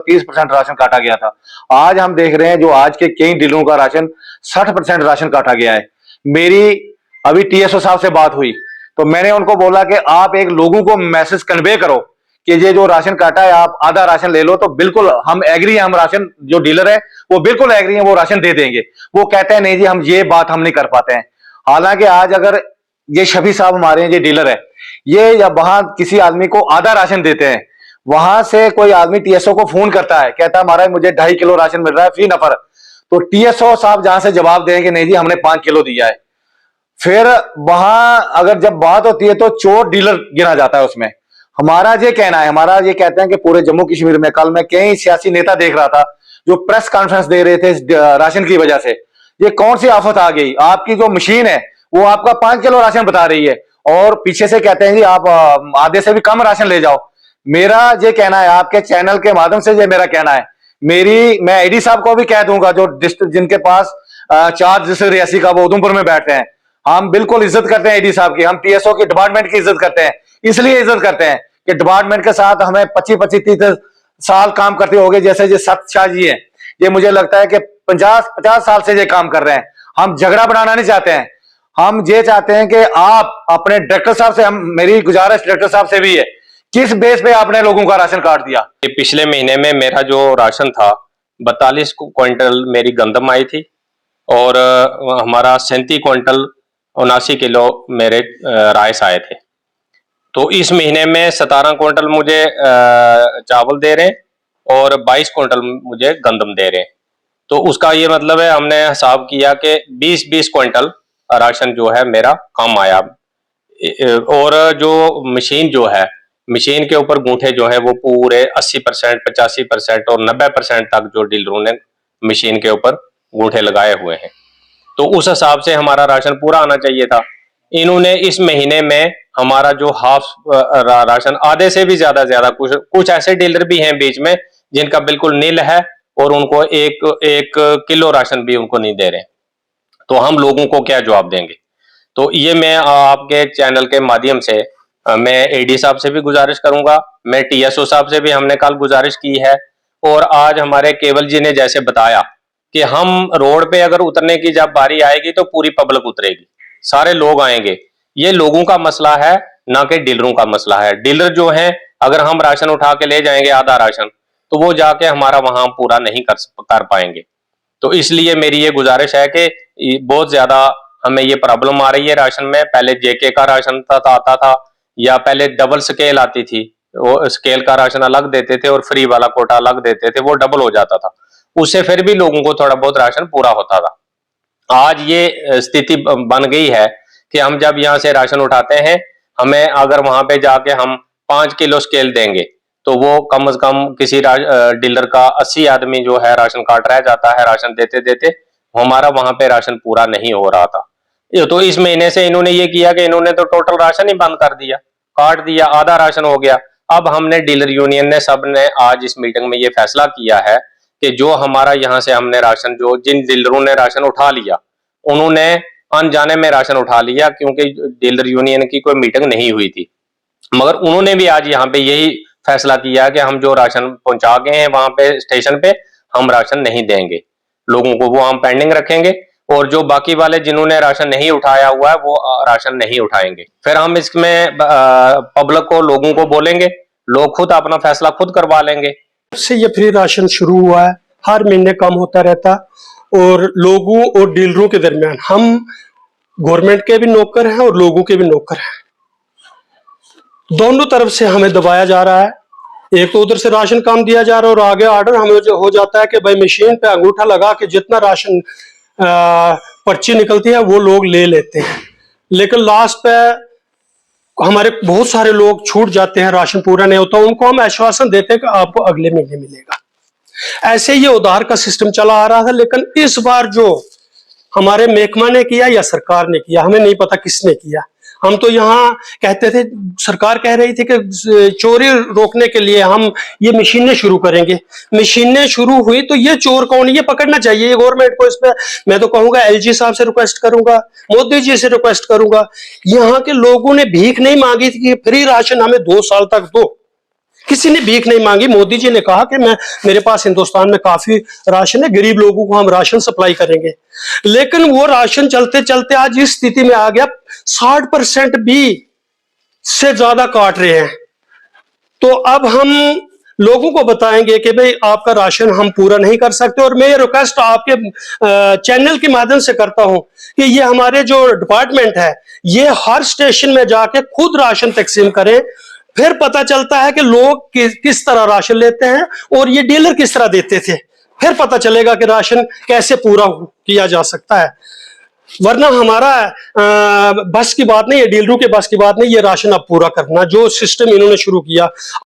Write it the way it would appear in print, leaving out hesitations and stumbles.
30% ration काटा गया था। आज हम देख रहे हैं जो आज के कई डीलरों का राशन 60% राशन काटा गया है। मेरी अभी टीएसओ साहब से बात हुई तो मैंने उनको बोला कि आप एक लोगों को मैसेज कन्वे करो कि ये जो राशन काटा है आप आधा राशन ले लो, तो बिल्कुल हम एग्री हैं, हम राशन जो डीलर है वो बिल्कुल एग्री है, वो राशन दे देंगे। वो कहते हैं नहीं जी हम ये बात हम नहीं कर पाते हैं। हालांकि आज अगर ये शफी साहब हमारे ये डीलर है, ये या वहां किसी आदमी को आधा राशन देते हैं, वहां से कोई आदमी टीएसओ को फोन करता है, कहता है महाराज मुझे 2.5 किलो राशन मिल रहा है फी नफर, तो टीएसओ साहब जहां से जवाब देंगे नहीं जी हमने 5 किलो दिया है। फिर वहां अगर जब बात होती है तो चोर डीलर गिना जाता है उसमें। हमारा ये कहना है, हमारा ये कहते हैं कि पूरे जम्मू कश्मीर में कल मैं कई सियासी नेता देख रहा था जो प्रेस कॉन्फ्रेंस दे रहे थे राशन की वजह से। ये कौन सी आफत आ गई, आपकी जो मशीन है वो आपका 5 किलो राशन बता रही है और पीछे से कहते हैं जी आप आधे से भी कम राशन ले जाओ। मेरा ये कहना है, आपके चैनल के माध्यम से ये मेरा कहना है, मैं आईडी साहब को भी कह दूंगा जो जिनके पास चार्ज डिस्ट्रिक्ट रियासी का वो उधमपुर में बैठते हैं, हम बिल्कुल इज्जत करते हैं आईडी साहब की, हम टीएसओ की डिपार्टमेंट की इज्जत करते हैं। इसलिए इज्जत करते हैं कि डिपार्टमेंट के साथ हमें 25-30 साल काम करते हो गए। जैसे ये सत्य शाह जी है, ये मुझे लगता है कि 50 साल से ये काम कर रहे हैं। हम झगड़ा बनाना नहीं चाहते हैं, हम ये चाहते हैं कि आप अपने डायरेक्टर साहब से, हम मेरी गुजारिश डायरेक्टर साहब से भी है, किस बेस पे आपने लोगों का राशन काट दिया। पिछले महीने में मेरा जो राशन था 42 क्विंटल मेरी गंदम आई थी और हमारा 37 क्विंटल 79 किलो मेरे राइस आए थे। तो इस महीने में 17 क्विंटल मुझे चावल दे रहे हैं और 22 क्विंटल मुझे गंदम दे रहे हैं। तो उसका ये मतलब है हमने हिसाब किया कि 20-20 क्विंटल राशन जो है मेरा कम आया। और जो मशीन जो है, मशीन के ऊपर गूंठे जो है वो पूरे 80%, 85% और 90% तक जो डीलरों ने मशीन के ऊपर गूंठे लगाए हुए हैं। तो उस हिसाब से हमारा राशन पूरा आना चाहिए था। इन्होंने इस महीने में हमारा जो हाफ राशन, आधे से भी ज्यादा कुछ ऐसे डीलर भी हैं बीच में जिनका बिल्कुल नील है और उनको एक किलो राशन भी उनको नहीं दे रहे। तो हम लोगों को क्या जवाब देंगे। तो ये मैं आपके चैनल के माध्यम से मैं एडी साहब से भी गुजारिश करूंगा, मैं टीएसओ साहब से भी हमने कल गुजारिश की है और आज हमारे केवल जी ने जैसे बताया कि हम रोड पे अगर उतरने की जब बारी आएगी तो पूरी पब्लिक उतरेगी, सारे लोग आएंगे। ये लोगों का मसला है, ना कि डीलरों का मसला है। डीलर जो है अगर हम राशन उठा के ले जाएंगे आधा राशन, तो वो जाके हमारा वहां पूरा नहीं कर पाएंगे। तो इसलिए मेरी ये गुजारिश है कि बहुत ज्यादा हमें ये प्रॉब्लम आ रही है राशन में। पहले जेके का राशन आता था या पहले डबल स्केल आती थी, वो स्केल का राशन अलग देते थे और फ्री वाला कोटा अलग देते थे, वो डबल हो जाता था, उससे फिर भी लोगों को थोड़ा बहुत राशन पूरा होता था। आज ये स्थिति बन गई है कि हम जब यहाँ से राशन उठाते हैं, हमें अगर वहां पे जाके हम 5 किलो स्केल देंगे तो वो कम से कम किसी डीलर का 80 आदमी जो है राशन काट रह जाता है। राशन देते देते हमारा वहां पे राशन पूरा नहीं हो रहा था। तो इस महीने से इन्होंने ये किया कि इन्होंने तो टोटल राशन ही बंद कर दिया, काट दिया, आधा राशन हो गया। अब हमने डीलर यूनियन ने सब ने आज इस मीटिंग में ये फैसला किया है कि जो हमारा यहाँ से हमने राशन, जो जिन डीलरों ने राशन उठा लिया उन्होंने अनजाने में राशन उठा लिया, क्योंकि डीलर यूनियन की कोई मीटिंग नहीं हुई थी, मगर उन्होंने भी आज यहाँ पे यही फैसला किया कि हम जो राशन पहुंचा गए हैं वहां पे स्टेशन पे, हम राशन नहीं देंगे लोगों को, वो हम पेंडिंग रखेंगे और जो बाकी वाले जिन्होंने राशन नहीं उठाया हुआ है वो राशन नहीं उठाएंगे। फिर हम इसमें पब्लिक को, लोगों को बोलेंगे, लोग खुद अपना फैसला खुद करवा लेंगे। से ये फ्री राशन शुरू हुआ है, हर महीने कम होता रहता और लोगों और डीलरों के दरमियान हम गवर्नमेंट के भी नौकर हैं और लोगों के भी नौकर हैं। दोनों तरफ से हमें दबाया जा रहा है। एक तो उधर से राशन कम दिया जा रहा है और आगे ऑर्डर हमें जो हो जाता है कि भाई मशीन पे अंगूठा लगा के जितना राशन पर्ची निकलती है वो लोग ले लेते हैं, लेकिन लास्ट पे हमारे बहुत सारे लोग छूट जाते हैं, राशन पूरा नहीं होता। उनको हम आश्वासन देते हैं कि आपको अगले महीने मिलेगा। ऐसे ये उधार का सिस्टम चला आ रहा था, लेकिन इस बार जो हमारे महकमा ने किया या सरकार ने किया, हमें नहीं पता किसने किया। हम तो यहाँ कहते थे, सरकार कह रही थी कि चोरी रोकने के लिए हम ये मशीनें शुरू करेंगे। मशीनें शुरू हुई तो ये चोर कौन, ये पकड़ना चाहिए गवर्नमेंट को। इस पे मैं तो कहूंगा एलजी साहब से रिक्वेस्ट करूंगा, मोदी जी से रिक्वेस्ट करूंगा। यहाँ के लोगों ने भीख नहीं मांगी थी कि फ्री राशन हमें 2 साल तक दो। किसी ने भीख नहीं मांगी। मोदी जी ने कहा कि मेरे पास हिंदुस्तान में काफी राशन है, गरीब लोगों को हम राशन सप्लाई करेंगे। लेकिन वो राशन चलते चलते आज इस स्थिति में आ गया, 60% भी से ज्यादा काट रहे हैं। तो अब हम लोगों को बताएंगे कि भाई आपका राशन हम पूरा नहीं कर सकते। और मैं ये रिक्वेस्ट आपके चैनल के माध्यम से करता हूं कि ये हमारे जो डिपार्टमेंट है ये हर स्टेशन में जाके खुद राशन तकसीम करें। फिर पता चलता है कि लोग किस तरह राशन लेते हैं और ये डीलर किस तरह देते थे। फिर पता चलेगा कि राशन कैसे पूरा किया जा सकता है। वरना हमारा बस की बात नहीं है, डीलरों के बस की बात नहीं, ये राशन अब पूरा करना जो सिस्टम इन्होंने शुरू किया।